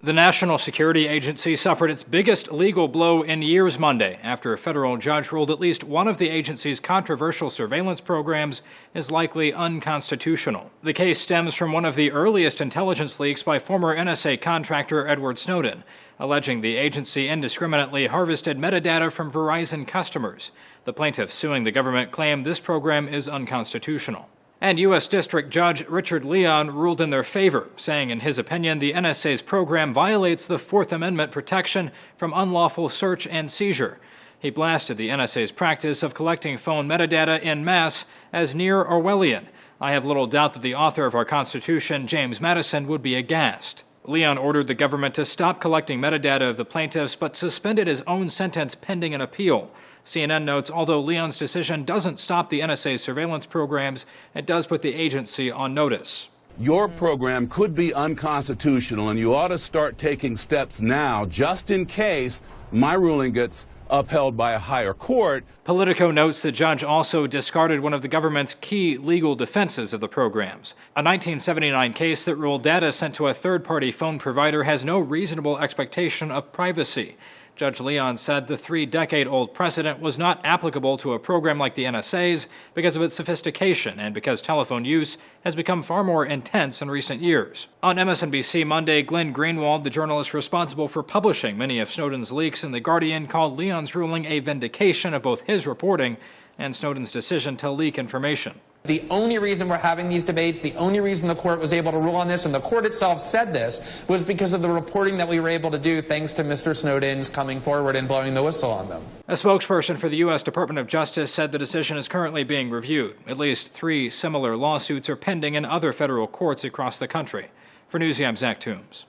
The National Security Agency suffered its biggest legal blow in years Monday after a federal judge ruled at least one of the agency's controversial surveillance programs is likely unconstitutional. The case stems from one of the earliest intelligence leaks by former NSA contractor Edward Snowden, alleging the agency indiscriminately harvested metadata from Verizon customers. The plaintiffs suing the government claim this program is unconstitutional. And U.S. District Judge Richard Leon ruled in their favor, saying in his opinion the NSA's program violates the Fourth Amendment protection from unlawful search and seizure. He blasted the NSA's practice of collecting phone metadata en masse as near Orwellian. I have little doubt that the author of our Constitution, James Madison, would be aghast. Leon ordered the government to stop collecting metadata of the plaintiffs, but suspended his own sentence pending an appeal. CNN notes, although Leon's decision doesn't stop the NSA's surveillance programs, it does put the agency on notice. Your program could be unconstitutional, and you ought to start taking steps now, just in case my ruling gets upheld by a higher court. Politico notes the judge also discarded one of the government's key legal defenses of the programs, a 1979 case that ruled data sent to a third-party phone provider has no reasonable expectation of privacy. Judge Leon said the 3-decade-old precedent was not applicable to a program like the NSA's because of its sophistication and because telephone use has become far more intense in recent years. On MSNBC Monday, Glenn Greenwald, the journalist responsible for publishing many of Snowden's leaks in The Guardian, called Leon's ruling a vindication of both his reporting and Snowden's decision to leak information. The only reason we're having these debates, the only reason the court was able to rule on this, and the court itself said this, was because of the reporting that we were able to do thanks to Mr. Snowden's coming forward and blowing the whistle on them. A spokesperson for the U.S. Department of Justice said the decision is currently being reviewed. At least 3 similar lawsuits are pending in other federal courts across the country. For Newsy, I'm Zach Toombs.